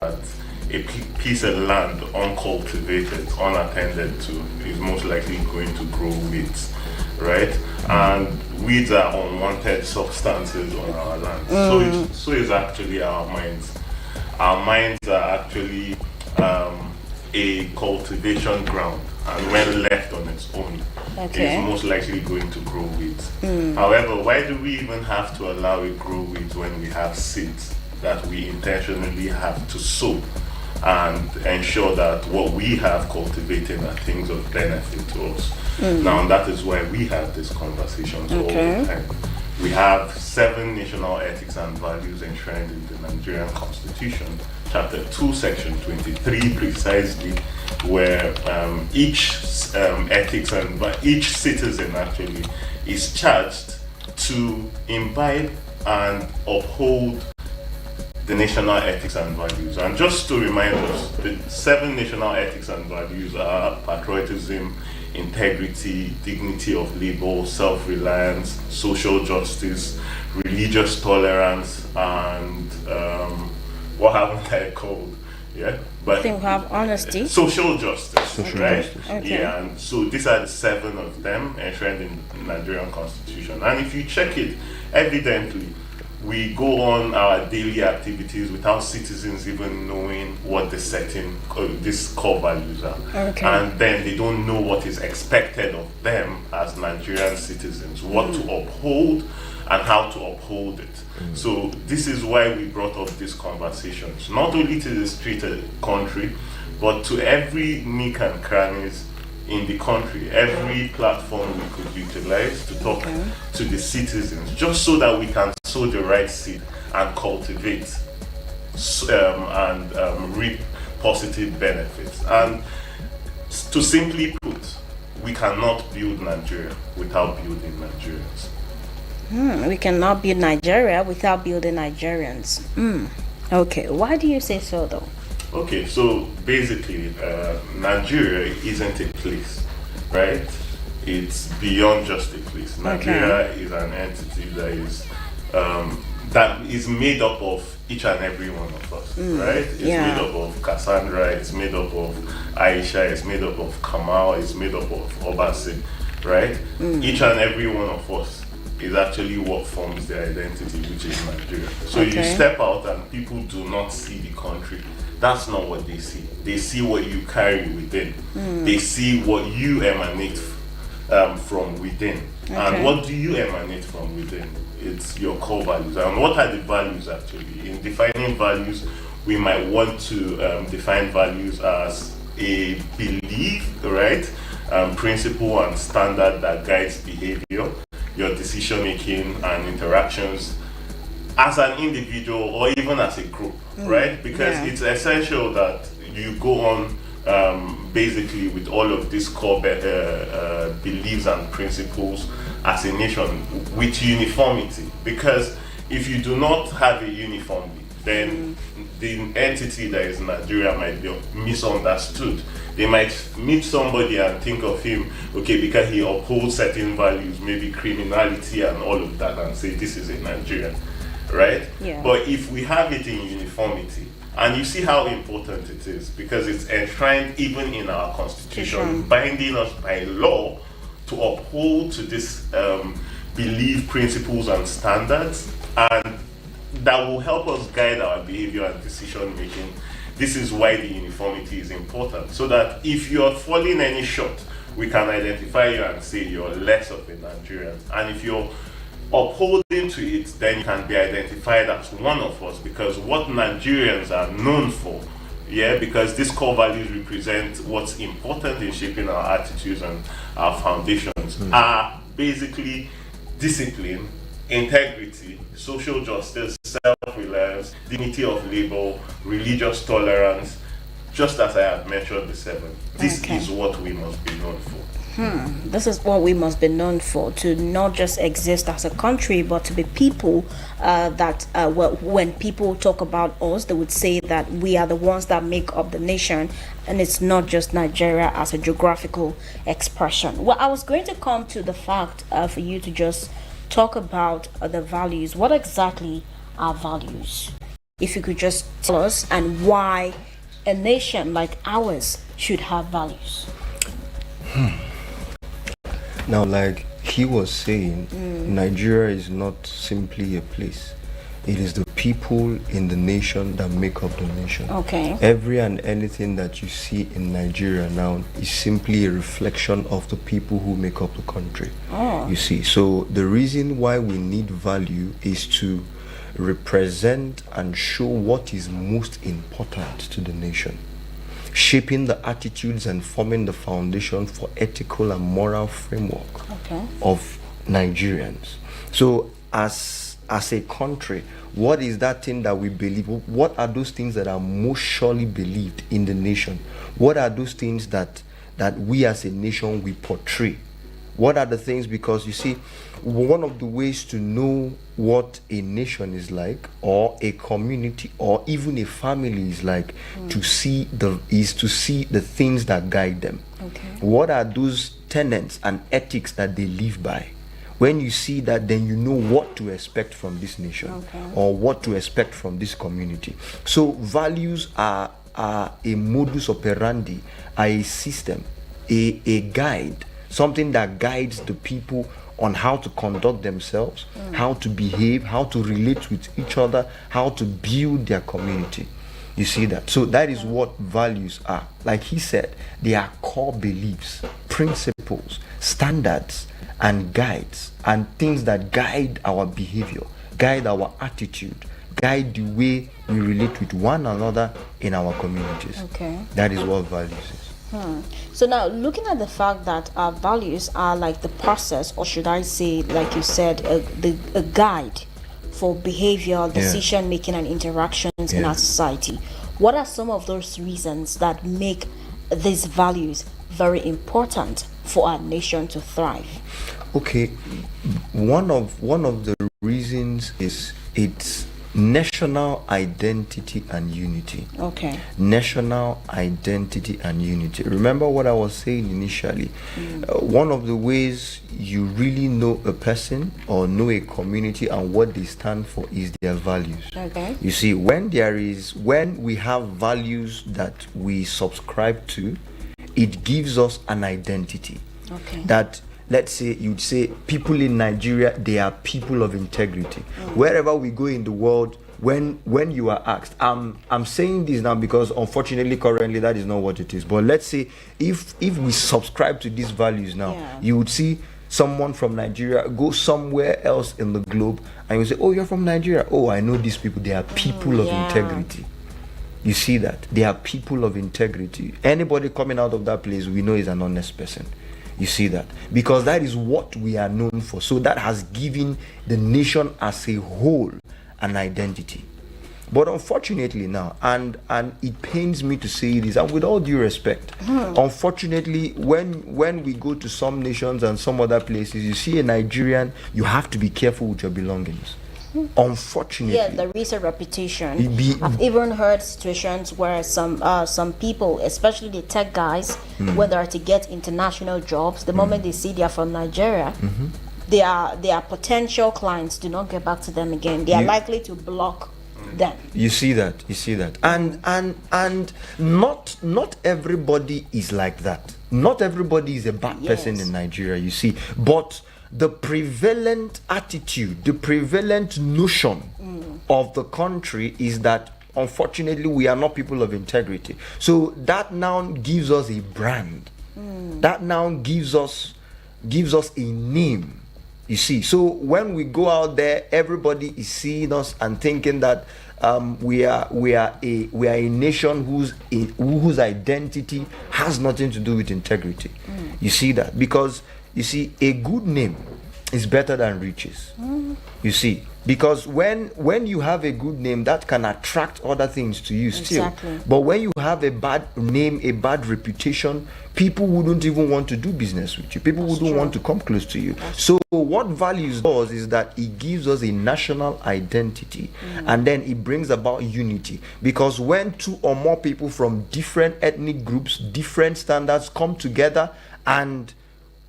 that piece of land uncultivated, unattended to, is most likely going to grow weeds, right? And weeds are unwanted substances on our land. So is actually our minds. Our minds are actually a cultivation ground, and when left on its own, it's most likely going to grow weeds. However, why do we even have to allow it grow weeds when we have seeds that we intentionally have to sow and ensure that what we have cultivated are things of benefit to us? Now, that is why we have these conversations all the time. We have 7 national ethics and values enshrined in the Nigerian Constitution, Chapter 2, Section 23, precisely, where each ethics and each citizen actually is charged to imbibe and uphold the national ethics and values. And just to remind us, the 7 national ethics and values are patriotism, integrity, dignity of labor, self-reliance, social justice, religious tolerance, and what haven't I called? Yeah, but I think we have honesty, social justice, right? Justice. Yeah, and so these are the 7 of them enshrined in the Nigerian Constitution. And if you check it, evidently, we go on our daily activities without citizens even knowing what these core values are. And then they don't know what is expected of them as Nigerian citizens, what to uphold and how to uphold it. So this is why we brought up these conversations, not only to the street country, but to every nook and crannies in the country, every platform we could utilize to talk to the citizens, just so that we can sow the right seed and cultivate and reap positive benefits. And to simply put, we cannot build Nigeria without building Nigerians. We cannot build Nigeria without building Nigerians. Okay, why do you say so though? Okay, so basically, Nigeria isn't a place, right? It's beyond just a place. Nigeria is an entity that is made up of each and every one of us, right? It's made up of Cassandra, it's made up of Aisha, it's made up of Kamal, it's made up of Obasi, right? Each and every one of us is actually what forms their identity, which is Nigeria. So you step out and people do not see the country. That's not what they see. They see what you carry within. They see what you emanate from within. And what do you emanate from within? It's your core values. And what are the values actually? In defining values, we might want to define values as a belief, right? Principle and standard that guides behavior, your decision making and interactions as an individual or even as a group, right? Because it's essential that you go on basically with all of these core beliefs and principles as a nation with uniformity. Because if you do not have a uniformity, then the entity that is Nigeria might be misunderstood. They might meet somebody and think of him, okay, because he upholds certain values, maybe criminality and all of that, and say this is a Nigerian, right? But if we have it in uniformity, and you see how important it is, because it's enshrined even in our constitution, binding us by law to uphold to this belief, principles and standards, and that will help us guide our behavior and decision making. This is why the uniformity is important, so that if you are falling any short, we can identify you and say you're less of a Nigerian. And if you're upholding to it, then you can be identified as one of us, because what Nigerians are known for, because these core values represent what's important in shaping our attitudes and our foundations, are basically discipline, integrity, social justice, self-reliance, dignity of labor, religious tolerance, just as I have mentioned the 7. This is what we must be known for. This is what we must be known for, to not just exist as a country, but to be people that, when people talk about us, they would say that we are the ones that make up the nation, and it's not just Nigeria as a geographical expression. Well, I was going to come to the fact for you to just talk about the values. What exactly are values? if you could just tell us, and why a nation like ours should have values. Now, like he was saying, Nigeria is not simply a place. It is the people in the nation that make up the nation. Okay. Every and anything that you see in Nigeria now is simply a reflection of the people who make up the country. Oh. You see, so the reason why we need value is to represent and show what is most important to the nation, shaping the attitudes and forming the foundation for ethical and moral framework of Nigerians. So as a country, what is that thing that we believe? What are those things that are most surely believed in the nation? What are those things that we as a nation we portray? What are the things? Because you see, one of the ways to know what a nation is like, or a community, or even a family is like, to see the things that guide them. Okay. What are those tenets and ethics that they live by? When you see that, then you know what to expect from this nation, or what to expect from this community. So values are a modus operandi, are a system, a guide, something that guides the people on how to conduct themselves, how to behave, how to relate with each other, how to build their community. You see that? So that is what values are. Like he said, they are core beliefs, principles, standards, and guides, and things that guide our behavior, guide our attitude, guide the way we relate with one another in our communities. Okay. That is what values is. So now, looking at the fact that our values are like the process, or should I say, like you said, a guide for behavior, decision making, and interactions in our society, what are some of those reasons that make these values very important for our nation to thrive? Okay, one of the reasons is it's national identity and unity. Okay. National identity and unity. Remember what I was saying initially. One of the ways you really know a person or know a community and what they stand for is their values. Okay. You see, when we have values that we subscribe to, it gives us an identity. Okay. That, let's say, you'd say people in Nigeria, they are people of integrity. Wherever we go in the world, when you are asked, I'm saying this now because unfortunately currently that is not what it is, but let's say if we subscribe to these values now, you would see someone from Nigeria go somewhere else in the globe and you say, oh, you're from Nigeria, oh, I know these people, they are people of integrity. You see that they are people of integrity. Anybody coming out of that place, we know is an honest person. You see that? Because that is what we are known for. So that has given the nation as a whole an identity. But unfortunately now, and it pains me to say this, and with all due respect, unfortunately, when we go to some nations and some other places, you see a Nigerian, you have to be careful with your belongings. Unfortunately, there is a reputation. I've even heard situations where some people, especially the tech guys, when they are to get international jobs, the moment they see they are from Nigeria, their potential clients do not get back to them again. They are likely to block them. You see that, and not everybody is like that. Not everybody is a bad person in Nigeria, you see, but the prevalent attitude, the prevalent notion of the country is that unfortunately we are not people of integrity. So that now gives us a brand. That now gives us a name. You see, so when we go out there, everybody is seeing us and thinking that we are a nation whose identity has nothing to do with integrity. You see that? Because you see, a good name is better than riches. You see, because when you have a good name, that can attract other things to you still. Exactly. But when you have a bad name, a bad reputation, people wouldn't even want to do business with you. People wouldn't want to come close to you. So what values does is that it gives us a national identity, and then it brings about unity. Because when two or more people from different ethnic groups, different standards come together and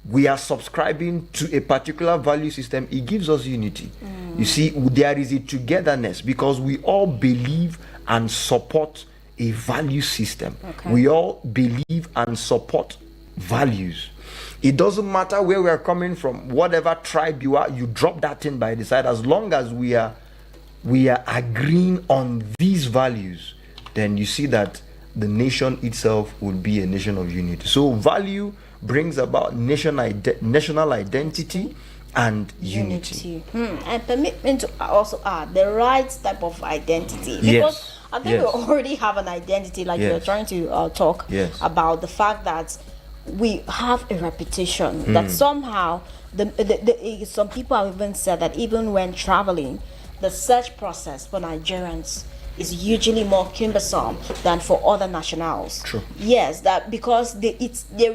we are subscribing to a particular value system, it gives us unity. You see, there is a togetherness because we all believe and support a value system. We all believe and support values. It doesn't matter where we are coming from, whatever tribe you are, you drop that thing by the side. As long as we are agreeing on these values, then you see that the nation itself will be a nation of unity. So value brings about national identity and unity. And permit me to also add the right type of identity, because Yes. I think Yes. we already have an identity, like you're Yes. trying to talk Yes. about the fact that we have a reputation that somehow some people have even said that even when traveling, the search process for Nigerians is usually more cumbersome than for other nationals. True. Yes, that because there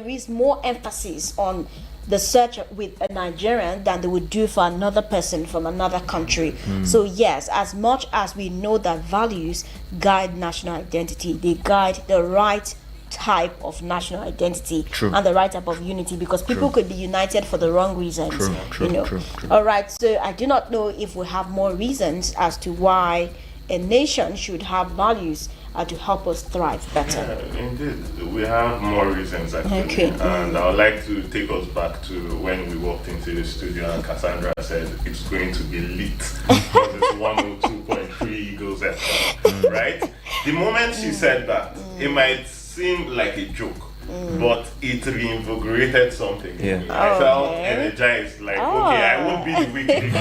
is more emphasis on the search with a Nigerian than they would do for another person from another country. So yes, as much as we know that values guide national identity, they guide the right type of national identity True. and the right type of unity, because people could be united for the wrong reasons. True. All right, so I do not know if we have more reasons as to why a nation should have values to help us thrive better. Indeed, we have more reasons actually. Okay. And I would like to take us back to when we walked into the studio and Cassandra said it's going to be lit because it's 102.3 Eagles FM, right? The moment she said that, it might seem like a joke, but it reinvigorated something. Yeah. I felt Okay. energized, like, okay, I won't be the weakling.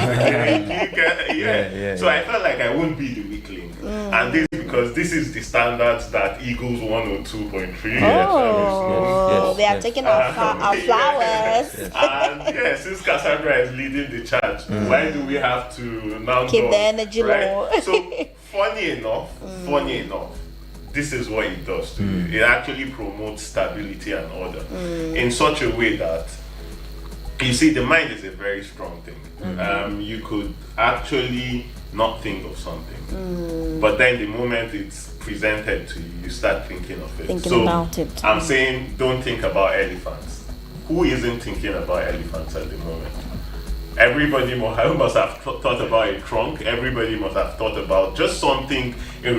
Yeah. So I felt like I won't be the weakling. And this is because this is the standards that Eagles 102.3 Oh, Yes, they are yes. taking our flowers. And yeah, since Cassandra is leading the charge, why do we have to now Keep go, the energy low. So funny enough, this is what it does to you. It actually promotes stability and order in such a way that, you see, the mind is a very strong thing. You could actually not think of something, but then the moment it's presented to you, you start thinking of it. Thinking so about it. I'm saying don't think about elephants. Who isn't thinking about elephants at the moment? Everybody must have thought about a trunk. Everybody must have thought about just something that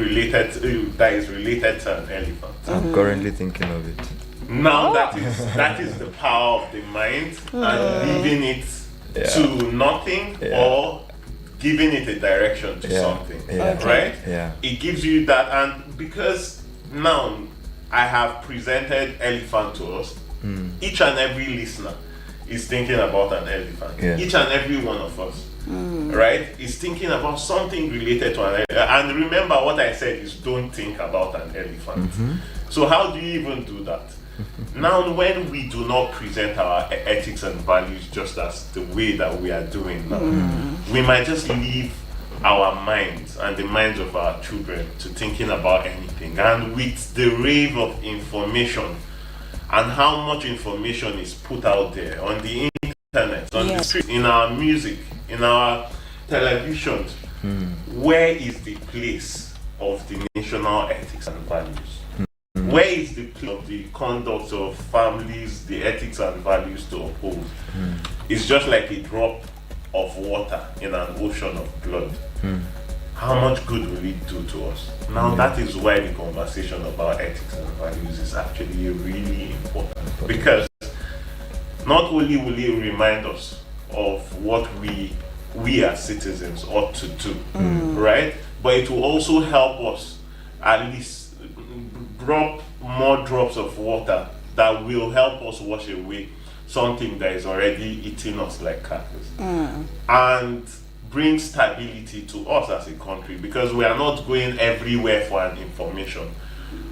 is related to an elephant. I'm currently thinking of it. Now that is the power of the mind, and leaving it to nothing or giving it a direction to something, right? Yeah. It gives you that, and because now I have presented elephant to us, each and every listener is thinking about an elephant. Yeah. Each and every one of us, right, is thinking about something related to an elephant. And remember what I said is don't think about an elephant. So how do you even do that? Now, when we do not present our ethics and values just as the way that we are doing now, we might just leave our minds and the minds of our children to thinking about anything. And with the rave of information and how much information is put out there on the internet, on the street, in our music, in our televisions, where is the place of the national ethics and values? Where is the place of the conduct of families, the ethics and values to uphold? It's just like a drop of water in an ocean of blood. How much good will it do to us? Now that is why the conversation about ethics and values is actually really important, because not only will it remind us of what we as citizens ought to do, right? But it will also help us at least drop more drops of water that will help us wash away something that is already eating us like cattle, and bring stability to us as a country, because we are not going everywhere for an information.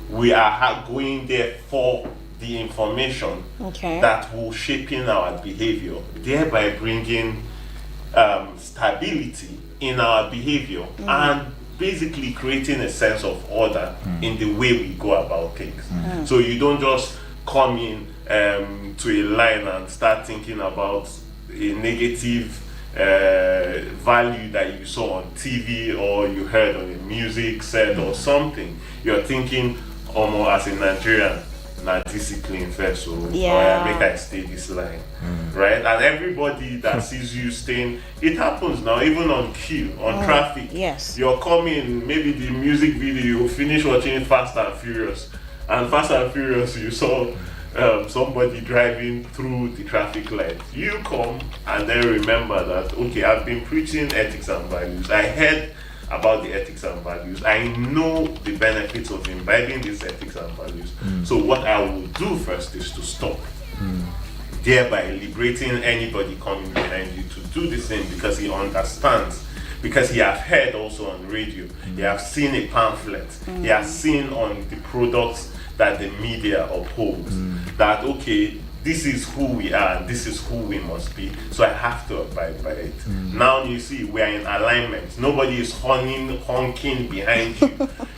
We are going there for the information that will shape in our behavior, thereby bringing stability in our behavior and basically creating a sense of order in the way we go about things. So you don't just come in to a line and start thinking about a negative value that you saw on TV or you heard on a music set or something. You're thinking, as a Nigerian, not discipline first, so Yeah. make I stay this line, right? And everybody that sees you staying, it happens now, even on queue, on traffic. Yes. You're coming, maybe the music video, you finish watching Fast and Furious, and Fast and Furious, you saw somebody driving through the traffic light. You come and then remember that, okay, I've been preaching ethics and values. I heard about the ethics and values. I know the benefits of imbibing these ethics and values. So what I will do first is to stop, thereby liberating anybody coming behind you to do the same, because he understands, because he has heard also on radio, he has seen a pamphlet, he has seen on the products that the media upholds, that okay, this is who we are, this is who we must be, so I have to abide by it. Now you see, we are in alignment. Nobody is honking behind you,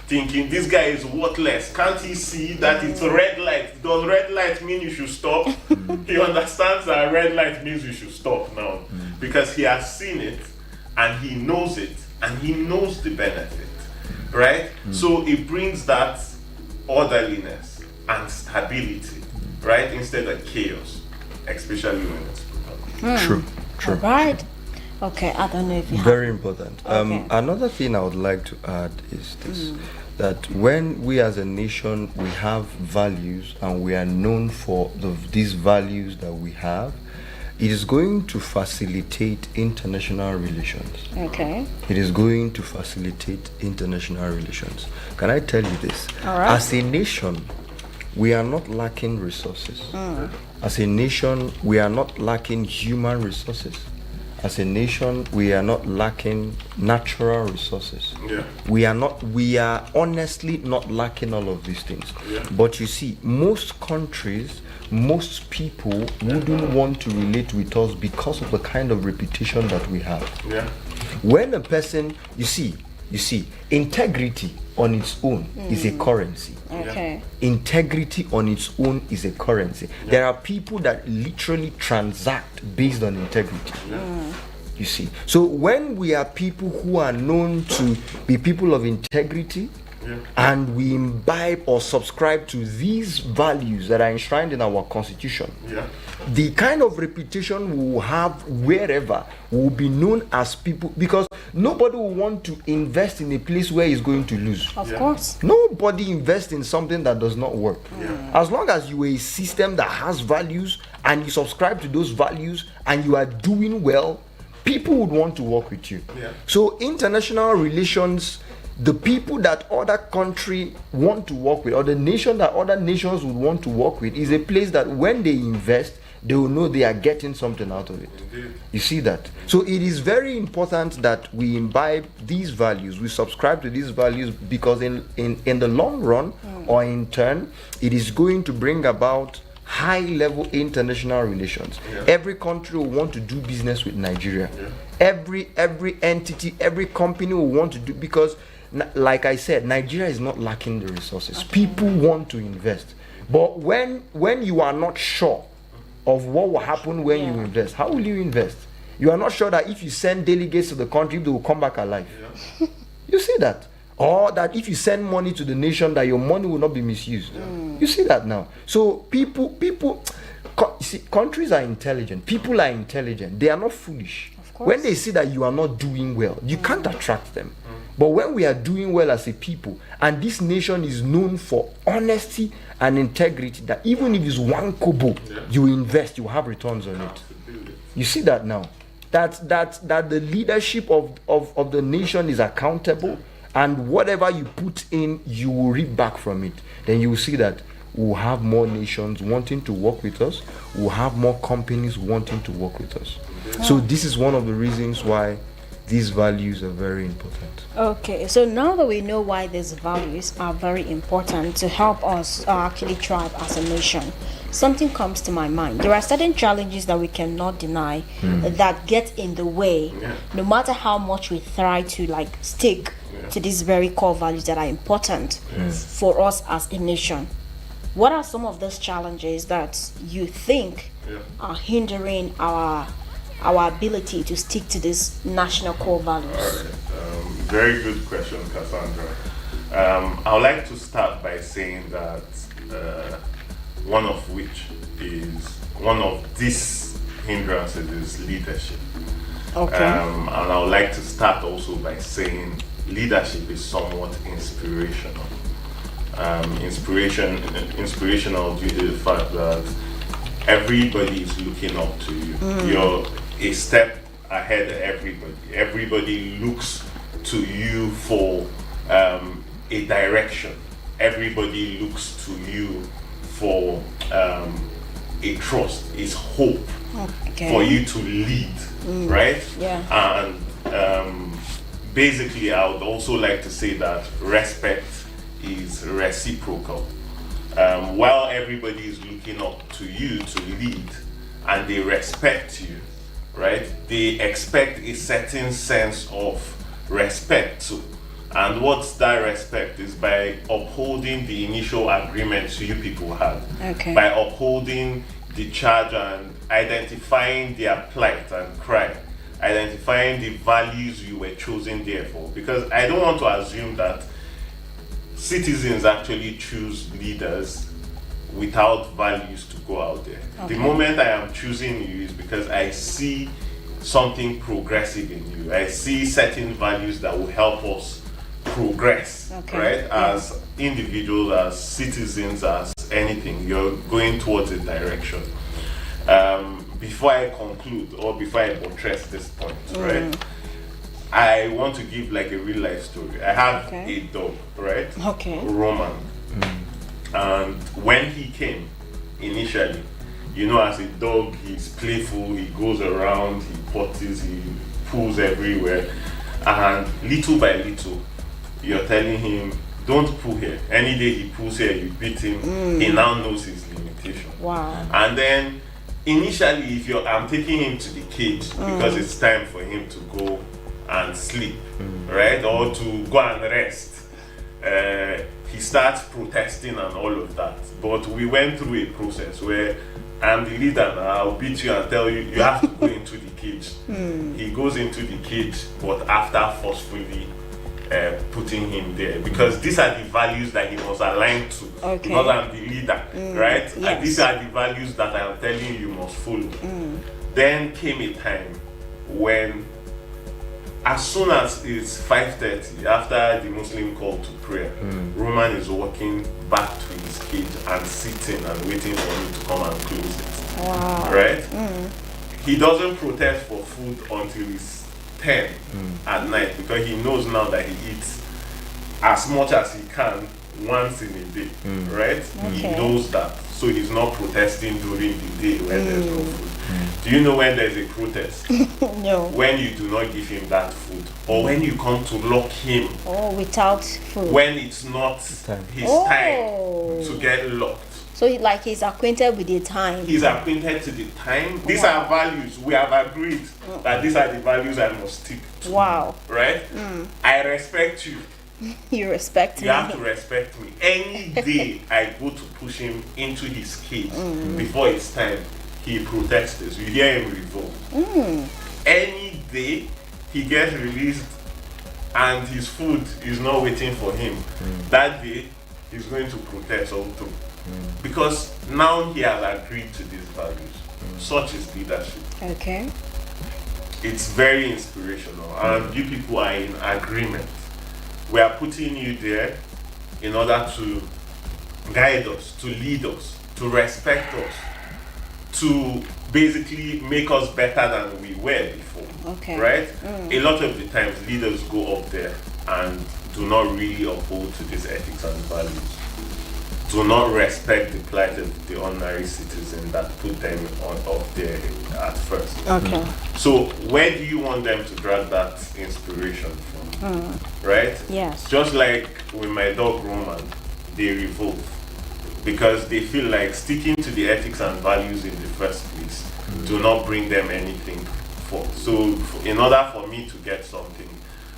thinking this guy is worthless. Can't he see that it's a red light? Does red light mean you should stop? He understands that red light means you should stop now, because he has seen it, and he knows it, and he knows the benefit, right? So it brings that orderliness and stability, right, instead of chaos, especially when it's productive. True. All right. Okay, I don't know if you have. Very important. Okay. Another thing I would like to add is this: that when we as a nation we have values and we are known for these values that we have, it is going to facilitate international relations. Okay. It is going to facilitate international relations. Can I tell you this? All right. As a nation, we are not lacking resources. As a nation, we are not lacking human resources. As a nation, we are not lacking natural resources. Yeah. We are honestly not lacking all of these things. Yeah. But you see, most countries, most people wouldn't want to relate with us because of the kind of reputation that we have. Yeah. When a person, you see, integrity on its own is a currency. Okay. Integrity on its own is a currency. There are people that literally transact based on integrity. You see, so when we are people who are known to be people of integrity, and we imbibe or subscribe to these values that are enshrined in our constitution, the kind of reputation we will have wherever will be known as people, because nobody will want to invest in a place where he's going to lose. Of course. Nobody invests in something that does not work. As long as you are a system that has values and you subscribe to those values and you are doing well, people would want to work with you. So international relations, the people that other country want to work with, or the nation that other nations would want to work with, is a place that when they invest, they will know they are getting something out of it. You see that? So it is very important that we imbibe these values, we subscribe to these values, because in the long run, or in turn, it is going to bring about high level international relations. Every country will want to do business with Nigeria. Every entity, every company will want to do, because like I said, Nigeria is not lacking the resources. People want to invest. But when you are not sure of what will happen when you invest, how will you invest? You are not sure that if you send delegates to the country, they will come back alive. You see that? Or that if you send money to the nation, that your money will not be misused. You see that now? So countries are intelligent. People are intelligent. They are not foolish. When they see that you are not doing well, you can't attract them. But when we are doing well as a people, and this nation is known for honesty and integrity, that even if it's one kobo, you invest, you have returns on it. You see that now? That the leadership of the nation is accountable, and whatever you put in, you will reap back from it. Then you will see that we'll have more nations wanting to work with us. We'll have more companies wanting to work with us. So this is one of the reasons why these values are very important. Okay, so now that we know why these values are very important to help us actually thrive as a nation, something comes to my mind. There are certain challenges that we cannot deny that get in the way, no matter how much we try to stick to these very core values that are important for us as a nation. What are some of those challenges that you think are hindering our ability to stick to these national core values? All right. Very good question, Cassandra. I would like to start by saying that one of which is one of these hindrances is leadership. Okay. And I would like to start also by saying leadership is somewhat inspirational. Inspirational due to the fact that everybody is looking up to you. You're a step ahead of everybody. Everybody looks to you for a direction. Everybody looks to you for a trust, is hope for you to lead, right? Yeah. And basically, I would also like to say that respect is reciprocal. While everybody is looking up to you to lead and they respect you, right? They expect a certain sense of respect too. And what's that respect is by upholding the initial agreements you people had, by upholding the charge and identifying their plight and cry, identifying the values you were chosen there for. Because I don't want to assume that citizens actually choose leaders without values to go out there. The moment I am choosing you is because I see something progressive in you. I see certain values that will help us progress, right? As individuals, as citizens, as anything, you're going towards a direction. Before I conclude or before I buttress this point, right? I want to give like a real life story. I have a dog, right? Roman. And when he came initially, you know, as a dog, he's playful, he goes around, he potties, he pulls everywhere. And little by little, you're telling him, don't pull here. Any day he pulls here, you beat him. He now knows his limitation. Wow. And then initially, if I'm taking him to the cage because it's time for him to go and sleep, right? Or to go and rest. He starts protesting and all of that. But we went through a process where I'm the leader now, I'll beat you and tell you, you have to go into the cage. He goes into the cage, but after forcefully putting him there. Because these are the values that he was aligned to. Because I'm the leader, right? Yes. And these are the values that I am telling you must follow. Then came a time when, as soon as it's 5:30, after the Muslim call to prayer, Roman is walking back to his cage and sitting and waiting for me to come and close it. Wow. Right? He doesn't protest for food until it's 10 at night, because he knows now that he eats as much as he can once in a day, right? He knows that. So he's not protesting during the day when there's no food. Do you know when there's a protest? No. When you do not give him that food, or when you come to lock him. Without food. When it's not his time to get locked. So he's acquainted with the time. He's acquainted to the time. These are values. We have agreed that these are the values I must stick to. Wow. Right? I respect you. You respect me. You have to respect me. Any day I go to push him into his cage before it's time, he protests. You hear him revolt. Any day he gets released and his food is not waiting for him, that day he's going to protest also. Because now he has agreed to these values. Such is leadership. Okay. It's very inspirational, and you people are in agreement. We are putting you there in order to guide us, to lead us, to respect us, to basically make us better than we were before. Okay. Right? A lot of the times leaders go up there and do not really uphold to these ethics and values. Do not respect the plight of the ordinary citizen that put them up there at first. Okay. So where do you want them to drag that inspiration from? Right? Yes. Just like with my dog Roman, they revolt because they feel like sticking to the ethics and values in the first place do not bring them anything forth. So in order for me to get something,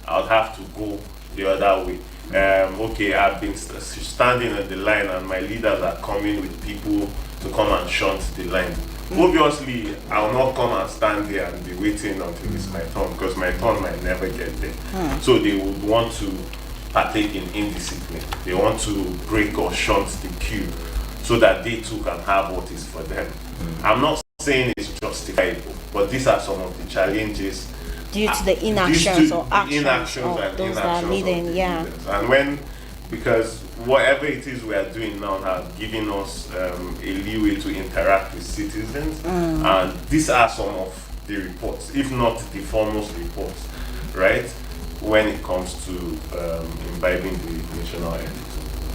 I would have to go the other way. Okay, I've been standing on the line and my leaders are coming with people to come and shunt the line. Obviously, I will not come and stand there and be waiting until it's my turn, because my turn might never get there. So they would want to partake in indiscipline. They want to break or shunt the queue so that they too can have what is for them. I'm not saying it's justifiable, but these are some of the challenges due to the inactions or actions inactions of those that are leading, leaders. And because whatever it is we are doing now has given us a leeway to interact with citizens, and these are some of the reports, if not the foremost reports, right, when it comes to imbibing the national ethics.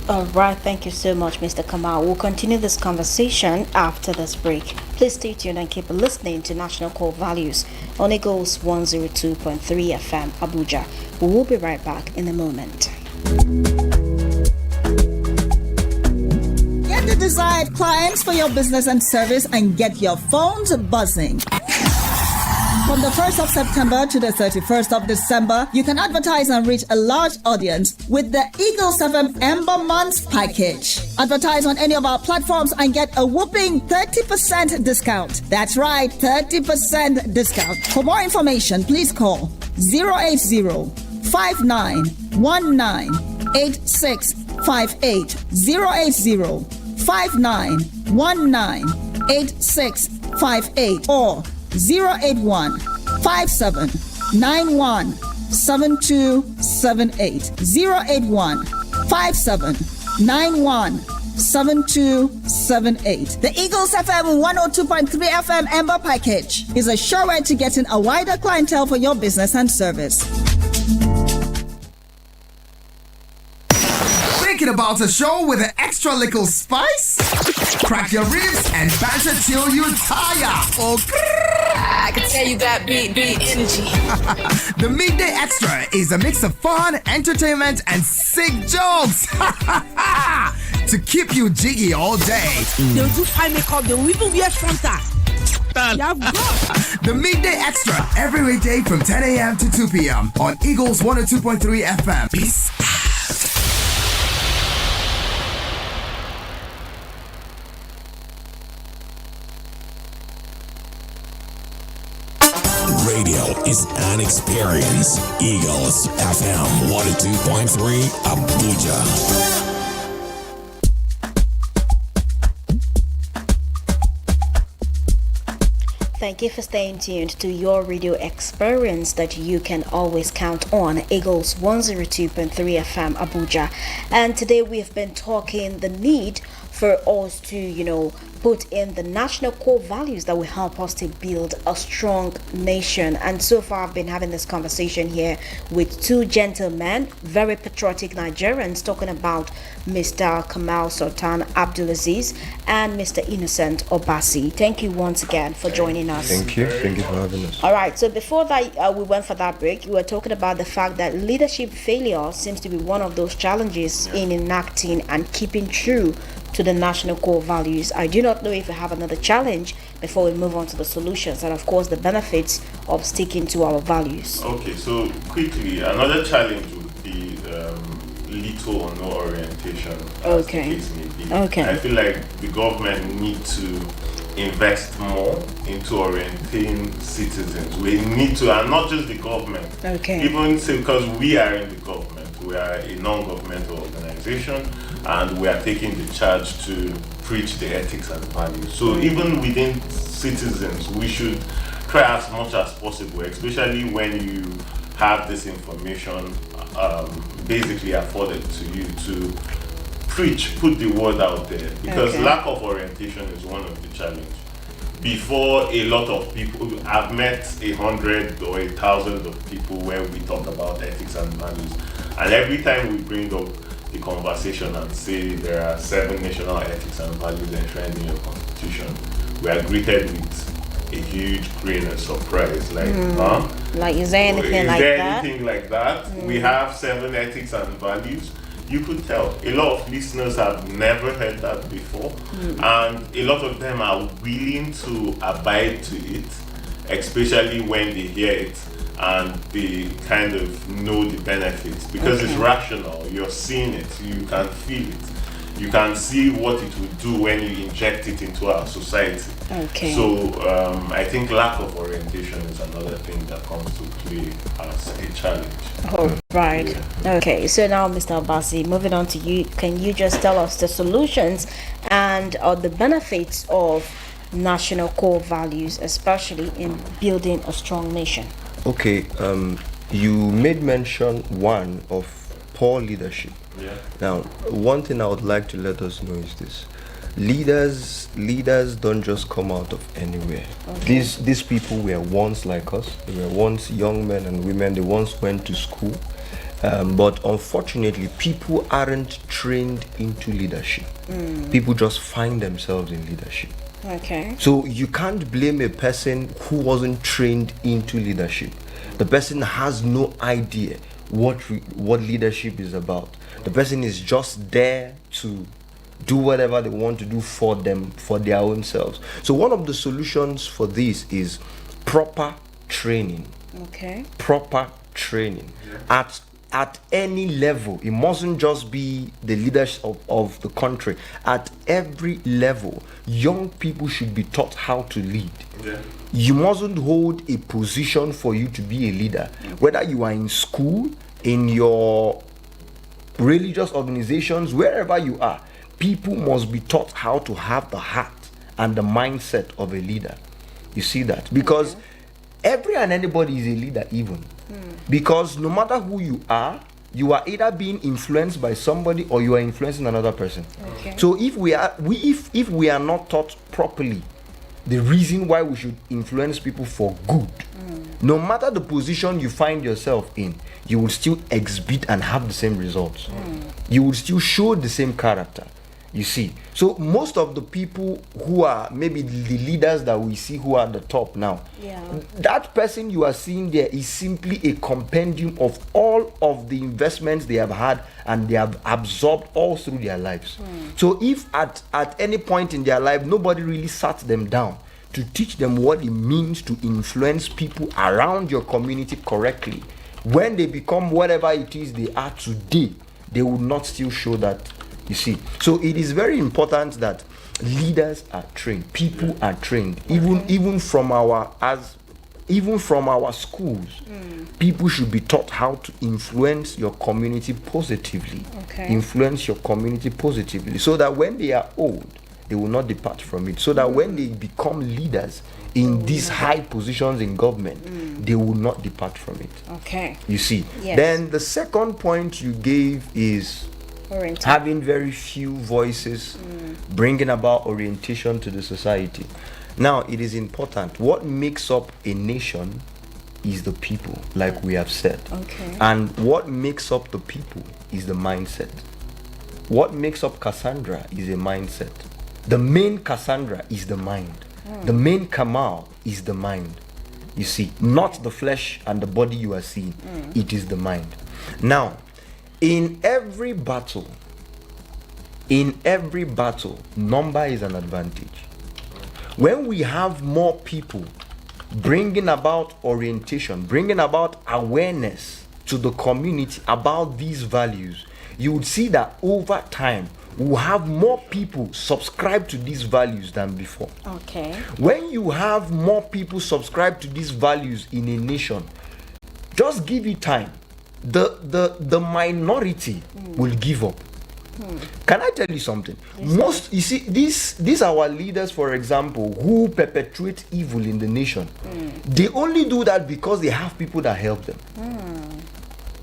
All right, thank you so much, Mr. Kamal. We'll continue this conversation after this break. Please stay tuned and keep listening to National Core Values on Eagles 102.3 FM, Abuja. We will be right back in a moment. Get the desired clients for your business and service and get your phones buzzing. From the 1st of September to the 31st of December, you can advertise and reach a large audience with the Eagles FM Ember Months package. Advertise on any of our platforms and get a whopping 30% discount. That's right, 30% discount. For more information, please call 080-5919-8658. 080-5919-8658 or 081-5791-7278. 081-5791-7278. The Eagles FM 102.3 FM Ember Package is a sure way to getting a wider clientele for your business and service. Thinking about a show with an extra little spice? Crack your ribs and banter till you tire. Or I can tell you got big energy. The Midday Extra is a mix of fun, entertainment, and sick jokes to keep you jiggy all day. They'll do fine makeup, they'll even wear Fanta. The Midday Extra every weekday from 10 a.m. to 2 p.m. on Eagles 102.3 FM. Peace out. Radio is an experience. Eagles FM 102.3 Abuja. Thank you for staying tuned to your radio experience that you can always count on, Eagles 102.3 FM Abuja. And today we've been talking the need for us to, put in the national core values that will help us to build a strong nation. And so far I've been having this conversation here with two gentlemen, very patriotic Nigerians, talking about Mr. Kamal Sultan Abdulaziz and Mr. Innocent Obasi. Thank you once again for joining us. Thank you for having us. All right, so before that we went for that break, we were talking about the fact that leadership failure seems to be one of those challenges in enacting and keeping true to the national core values. I do not know if we have another challenge before we move on to the solutions and of course the benefits of sticking to our values. Okay, so quickly, another challenge would be little or no orientation. Okay. As the case may be. Okay. I feel like the government need to invest more into orienting citizens. We need to, and not just the government. Okay. Even say, because we are in the government, we are a non-governmental organization, and we are taking the charge to preach the ethics and values. So even within citizens, we should try as much as possible, especially when you have this information basically afforded to you, to preach, put the word out there, because lack of orientation is one of the challenges. Before, a lot of people, I've met 100 or 1,000 of people where we talk about ethics and values, and every time we bring up the conversation and say there are 7 national ethics and values enshrined in your constitution, we are greeted with a huge grin and surprise, like, huh? Like, is there anything like that? Anything like that? We have 7 ethics and values. You could tell a lot of listeners have never heard that before, and a lot of them are willing to abide to it, especially when they hear it and they kind of know the benefits, because it's rational. You're seeing it, you can feel it. you can see what it will do when you inject it into our society. Okay. So I think lack of orientation is another thing that comes to play as a challenge. Oh, right. Okay. So now, Mr. Abasi, moving on to you. Can you just tell us the solutions and the benefits of national core values, especially in building a strong nation? Okay. You made mention one of poor leadership. Yeah. Now, one thing I would like to let us know is this: leaders don't just come out of anywhere. Okay. These people were once like us. They were once young men and women. They once went to school, but unfortunately, people aren't trained into leadership. People just find themselves in leadership. Okay. So you can't blame a person who wasn't trained into leadership. The person has no idea what leadership is about. The person is just there to do whatever they want to do for them, for their own selves. So one of the solutions for this is proper training. Okay. Proper training at any level. It mustn't just be the leaders of the country. At every level, young people should be taught how to lead. Yeah. You mustn't hold a position for you to be a leader. Whether you are in school, in your religious organizations, wherever you are, people must be taught how to have the heart and the mindset of a leader. You see that? Because every and anybody is a leader even. Because no matter who you are either being influenced by somebody or you are influencing another person. Okay. So if we are not taught properly the reason why we should influence people for good, no matter the position you find yourself in, you will still exhibit and have the same results. You will still show the same character. You see, so most of the people who are maybe the leaders that we see who are at the top now, that person you are seeing there is simply a compendium of all of the investments they have had and they have absorbed all through their lives. So if at any point in their life nobody really sat them down to teach them what it means to influence people around your community correctly, when they become whatever it is they are today, they will not still show that. You see, so it is very important that leaders are trained, people are trained, even from our schools. People should be taught how to influence your community positively. Influence your community positively, so that when they are old, they will not depart from it. So that when they become leaders in these high positions in government, they will not depart from it. Okay. You see. Yes. Then the second point you gave is having very few voices, bringing about orientation to the society. Now, it is important. What makes up a nation is the people, like we have said. Okay. And what makes up the people is the mindset. What makes up Cassandra is a mindset. The main Cassandra is the mind. The main Kamal is the mind. You see, not the flesh and the body you are seeing. It is the mind. Now, in every battle, number is an advantage. When we have more people bringing about orientation, bringing about awareness to the community about these values, you would see that over time we'll have more people subscribe to these values than before. Okay. When you have more people subscribe to these values in a nation, just give it time. The minority will give up. Can I tell you something? You see, these our leaders, for example, who perpetuate evil in the nation. They only do that because they have people that help them.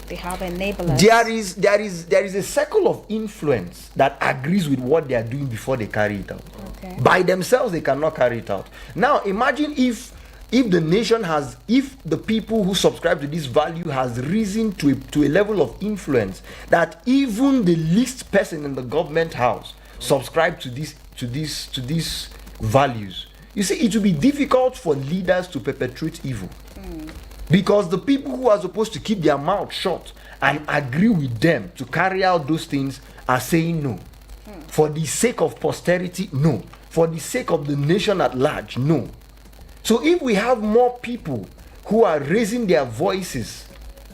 They have enablers. There is a circle of influence that agrees with what they are doing before they carry it out. Okay. By themselves, they cannot carry it out. Now, imagine if the nation has, if the people who subscribe to this value has risen to a level of influence that even the least person in the government house subscribe to these values. You see, it will be difficult for leaders to perpetuate evil. Because the people who are supposed to keep their mouth shut and agree with them to carry out those things are saying no. For the sake of posterity, no. For the sake of the nation at large, no. So if we have more people who are raising their voices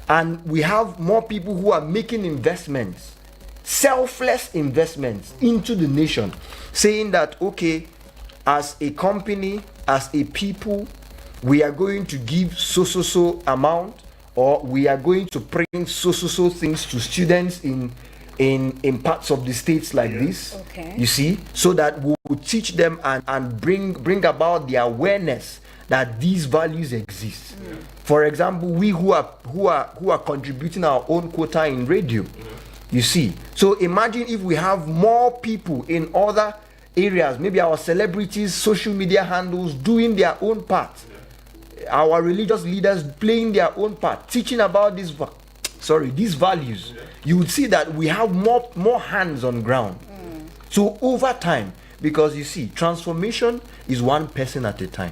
and we have more people who are making investments, selfless investments into the nation, saying that, okay, as a company, as a people, we are going to give so amount, or we are going to print so things to students in parts of the states like this. Okay. You see, so that we will teach them and bring about the awareness that these values exist. For example, we who are contributing our own quota in radio. You see, so imagine if we have more people in other areas, maybe our celebrities, social media handles doing their own part, our religious leaders playing their own part, teaching about these values. You would see that we have more hands on ground. So over time, because you see, transformation is one person at a time.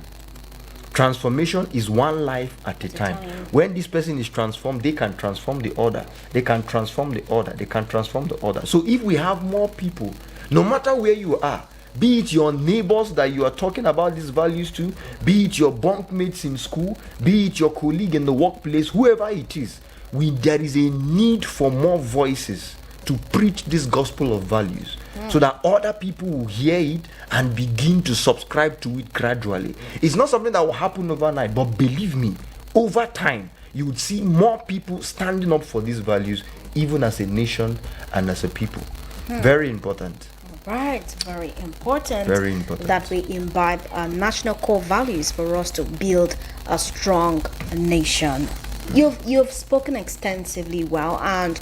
Transformation is one life at a time. When this person is transformed, they can transform the order. They can transform the order. They can transform the order. So if we have more people, no matter where you are, be it your neighbors that you are talking about these values to, be it your bunkmates in school, be it your colleague in the workplace, whoever it is, there is a need for more voices to preach this gospel of values, so that other people will hear it and begin to subscribe to it gradually. It's not something that will happen overnight, but believe me, over time you would see more people standing up for these values, even as a nation and as a people. Very important. Right, very important. Very important. That we imbibe national core values for us to build a strong nation. You've spoken extensively well, and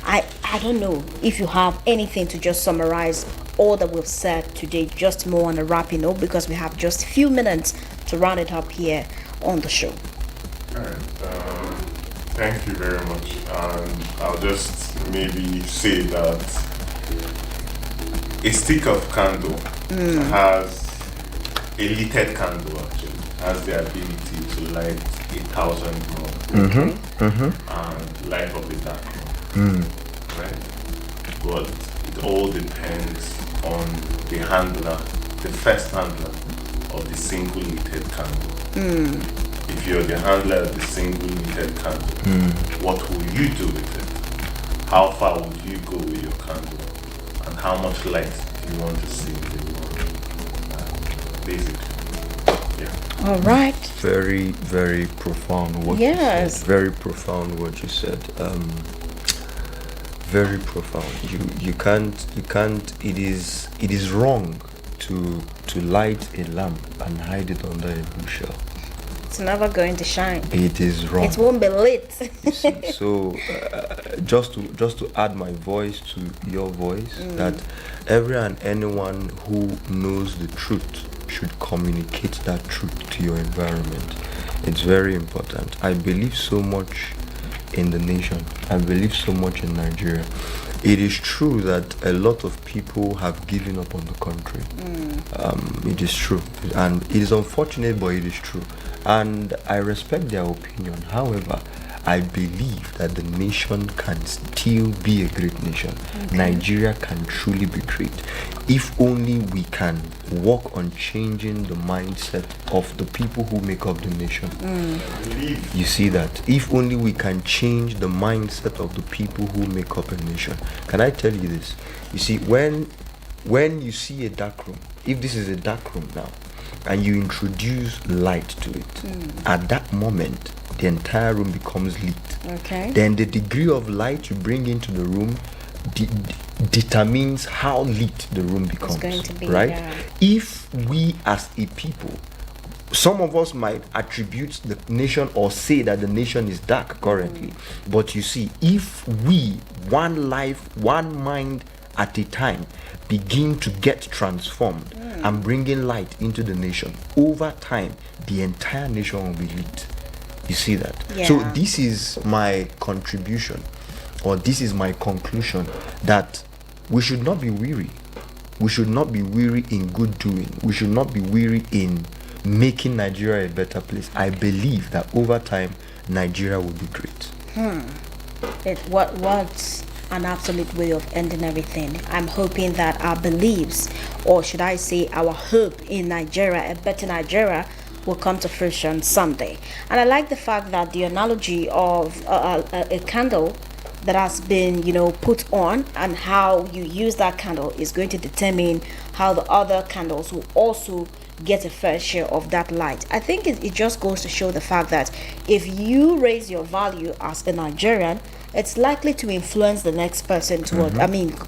I don't know if you have anything to just summarize all that we've said today, just more on a wrapping note, because we have just a few minutes to round it up here on the show. All right. Thank you very much. I'll just maybe say that a stick of candle has a lighted candle actually has the ability to light 1,000 more and light up the dark room. Right? But it all depends on the handler, the first handler of the single lighted candle. If you're the handler of the single lighted candle, what will you do with it? How far would you go with your candle? And how much light do you want to see in the world? Basically. Yeah. All right. Very, very profound what you said. Very profound what you said. Very profound. You can't it is wrong to light a lamp and hide it under a bushel. It's never going to shine. It is wrong. It won't be lit. You see, so just to add my voice to your voice, that every and anyone who knows the truth should communicate that truth to your environment. It's very important. I believe so much in the nation. I believe so much in Nigeria. It is true that a lot of people have given up on the country. It is true, and it is unfortunate, but it is true, and I respect their opinion. However, I believe that the nation can still be a great nation. Nigeria can truly be great if only we can work on changing the mindset of the people who make up the nation. You see that? If only we can change the mindset of the people who make up a nation. Can I tell you this? You see, when you see a dark room, if this is a dark room now, and you introduce light to it, at that moment, the entire room becomes lit. Okay. Then the degree of light you bring into the room determines how lit the room becomes. It's going to be, right? yeah. If we as a people, some of us might attribute the nation or say that the nation is dark currently, but you see, if we, one life, one mind at a time, begin to get transformed and bringing light into the nation, over time the entire nation will be lit. You see that? Yeah. So this is my contribution, or this is my conclusion, that we should not be weary. We should not be weary in good doing. We should not be weary in making Nigeria a better place. I believe that over time Nigeria will be great. What's an absolute way of ending everything? I'm hoping that our beliefs, or should I say our hope in Nigeria, a better Nigeria, will come to fruition someday. And I like the fact that the analogy of a candle that has been, put on, and how you use that candle is going to determine how the other candles will also get a fair share of that light. I think it just goes to show the fact that if you raise your value as a Nigerian, it's likely to influence the next person toward,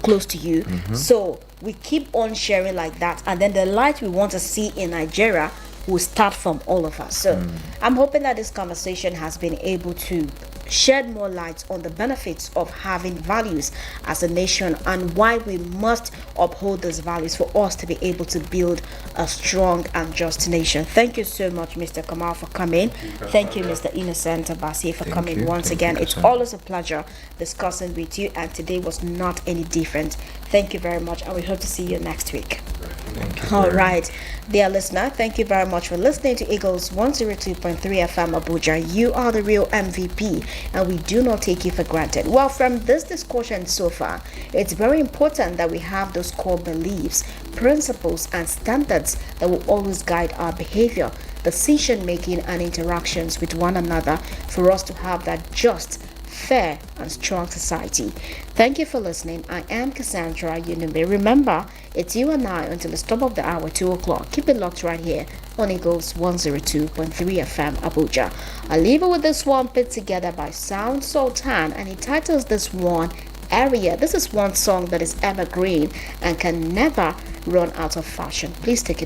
close to you. So we keep on sharing like that, and then the light we want to see in Nigeria will start from all of us. So I'm hoping that this conversation has been able to shed more light on the benefits of having values as a nation, and why we must uphold those values for us to be able to build a strong and just nation. Thank you so much, Mr. Kamal, for coming. Thank you, Mr. Innocent Abasi, for coming once again. It's always a pleasure discussing with you, and today was not any different. Thank you very much, and we hope to see you next week. All right, dear listener, thank you very much for listening to Eagles 102.3 FM Abuja. You are the real MVP, and we do not take you for granted. Well, from this discussion so far, it's very important that we have those core beliefs, principles, and standards that will always guide our behavior, decision making, and interactions with one another for us to have that just, fair, and strong society. Thank you for listening. I am Cassandra Yunube. Remember, it's you and I until the stop of the hour, 2 o'clock. Keep it locked right here on Eagles 102.3 FM Abuja. I'll leave it with this one put together by Sound Sultan, and he titles this one Area. This is one song that is evergreen and can never run out of fashion. Please take it.